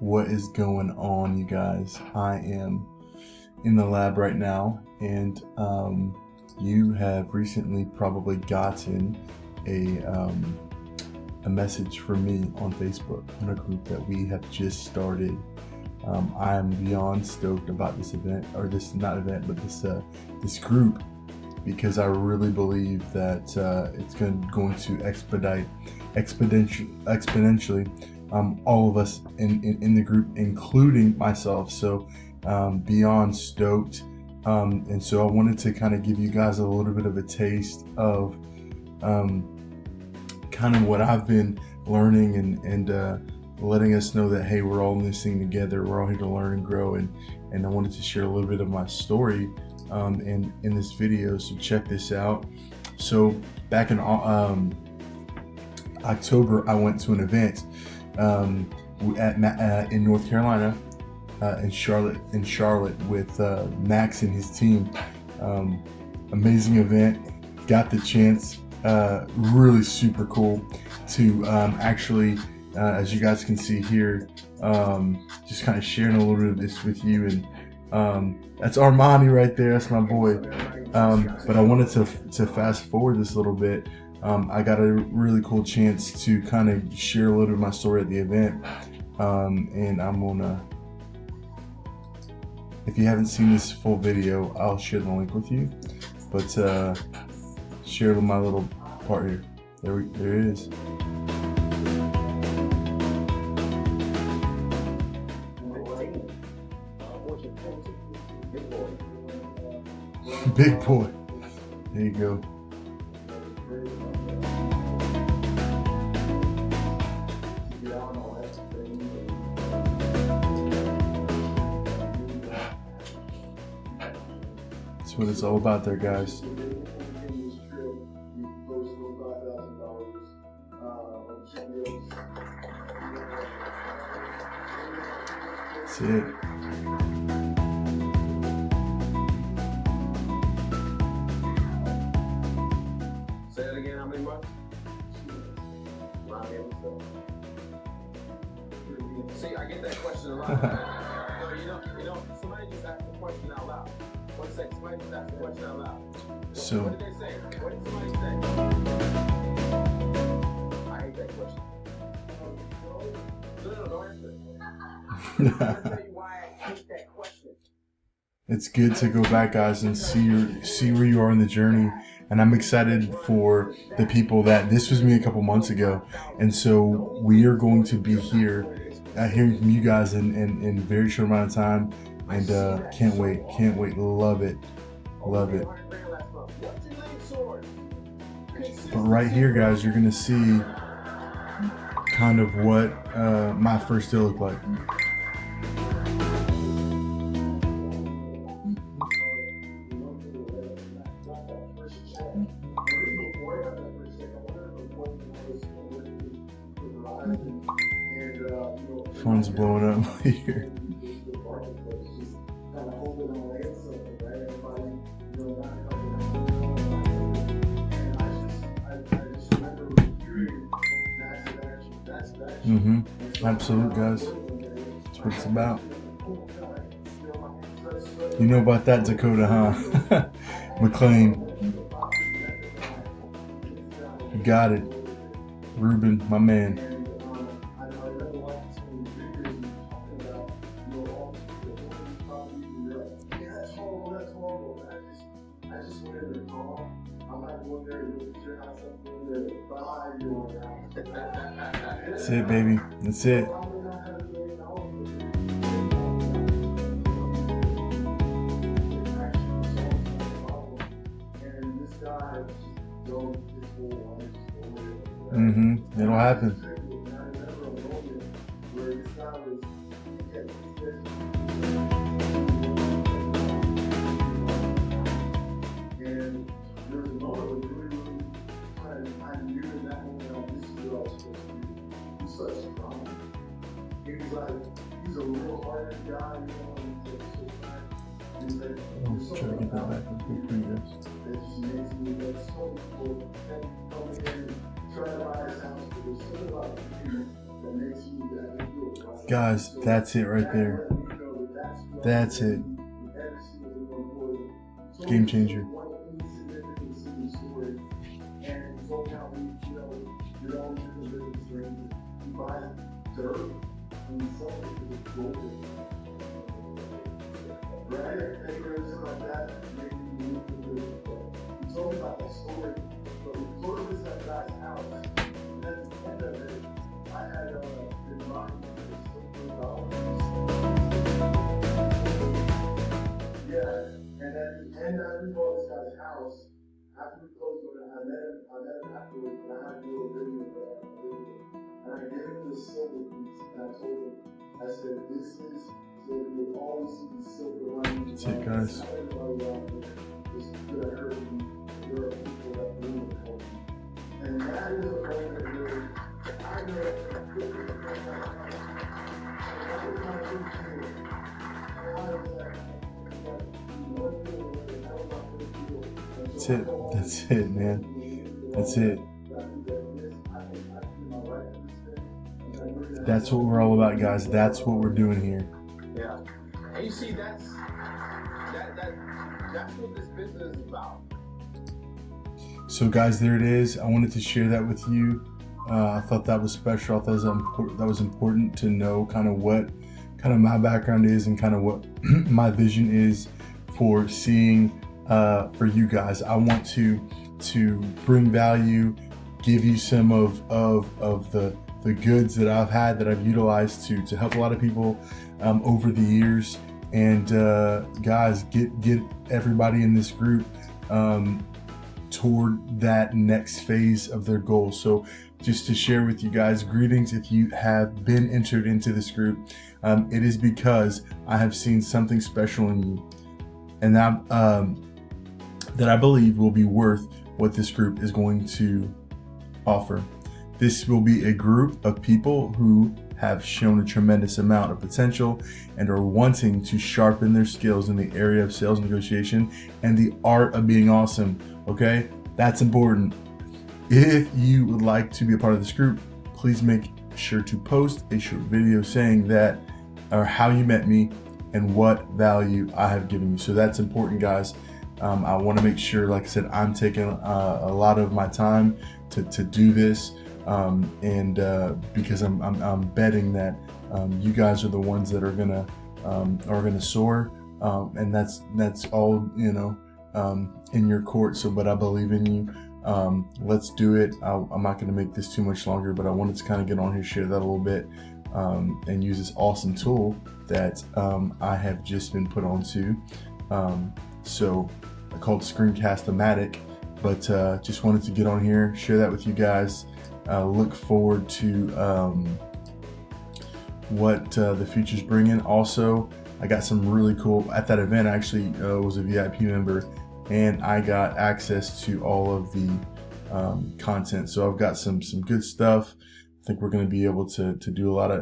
What is going on, you guys? I am in the lab right now, and you have recently probably gotten a message from me on Facebook on a group that we have just started. I am beyond stoked about this event, or this not event, but this group, because I really believe that it's going to expedite exponentially all of us in the group, including myself. So beyond stoked. And so I wanted to kind of give you guys a little bit of a taste of kind of what I've been learning, and letting us know that, hey, we're all in this thing together. We're all here to learn and grow. And I wanted to share a little bit of my story in this video. So check this out. So back in October, I went to an event in North Carolina, in Charlotte with Max and his team. Amazing event. Got the chance, really super cool to actually, as you guys can see here, just kind of sharing a little bit of this with you. And that's Armani right there. That's my boy. But I wanted to fast forward this a little bit. I got a really cool chance to kind of share a little bit of my story at the event. And I'm gonna, if you haven't seen this full video, I'll share the link with you. But share my little part here. There it is. Big boy. There you go. That's what it's all about there, guys. That's it. Say that again, how many months? See, I get that question a lot. No, you know, somebody just asked the question out loud. One second, somebody just asked the question out loud. So, what did they say? What did somebody say? I hate that question. No, don't answer it. I'm going to tell you why I hate that question. It's good to go back, guys, and see where you are in the journey. And I'm excited for the people that this was me a couple months ago, and so we are going to be here, hearing from you guys in a very short amount of time. And can't wait, love it. But right here, guys, you're gonna see kind of what my first day looked like. Phone's blowing up here. Absolute, guys. That's what it's about. You know about that, Dakota, huh? McLean. You got it. Ruben, my man. That's it, baby. That's it. It'll happen. He's a real hard guy, you know, and Try to get that back in quick for you guys. that just makes me look so cool. And coming in and trying to buy his house, but there's something about the computer that makes me that feel right. Guys, So that's it right that there. let me know that that's what That's it. every single one for you. So Game it's changer. one insignificance in the story. And so now you're always in the business range. You buy dirt and you sell it to the gold. Right? And something like that, maybe you move to the you told me about that story, but we closed this at guy's house. And at the end of it, I had been buying $600. Yeah, and at the end, I bought this guy's house. After we closed on it, I met him afterwards, and I had to do a video for that video. And I gave him the silver piece, and I told him, I said, this is, so you'll always see the silver lining. That's it, guys. Not everybody out there is good at hurting you. There are people that really help you. And that is a moment where I know that good people don't have That's it. That's it, man. That's it. That's what we're all about, guys. That's what we're doing here. Yeah. And you see, that's what this business is about. So, guys, there it is. I wanted to share that with you. I thought that was special. I thought that was important to know kind of what kind of my background is and kind of what my vision is for seeing for you guys. I want to bring value, give you some of the goods that I've had that I've utilized to help a lot of people over the years. And guys, get everybody in this group toward that next phase of their goal. So just to share with you guys, greetings if you have been entered into this group. It is because I have seen something special in you, and that I believe will be worth what this group is going to offer. This will be a group of people who have shown a tremendous amount of potential and are wanting to sharpen their skills in the area of sales negotiation and the art of being awesome. Okay, that's important. If you would like to be a part of this group, please make sure to post a short video saying that or how you met me and what value I have given you. So that's important, guys. I want to make sure, like I said, I'm taking a lot of my time to do this, and because I'm betting that you guys are the ones that are gonna soar, and that's all, you know, in your court. So, but I believe in you. Let's do it. I'm not going to make this too much longer, but I wanted to kind of get on here, share that a little bit, and use this awesome tool that I have just been put onto. So called Screencast-O-Matic, but just wanted to get on here, share that with you guys. Look forward to what the future's bringing. Also, I got some really cool, at that event I actually was a VIP member, and I got access to all of the content. So I've got some good stuff. I think we're going to be able to do a lot of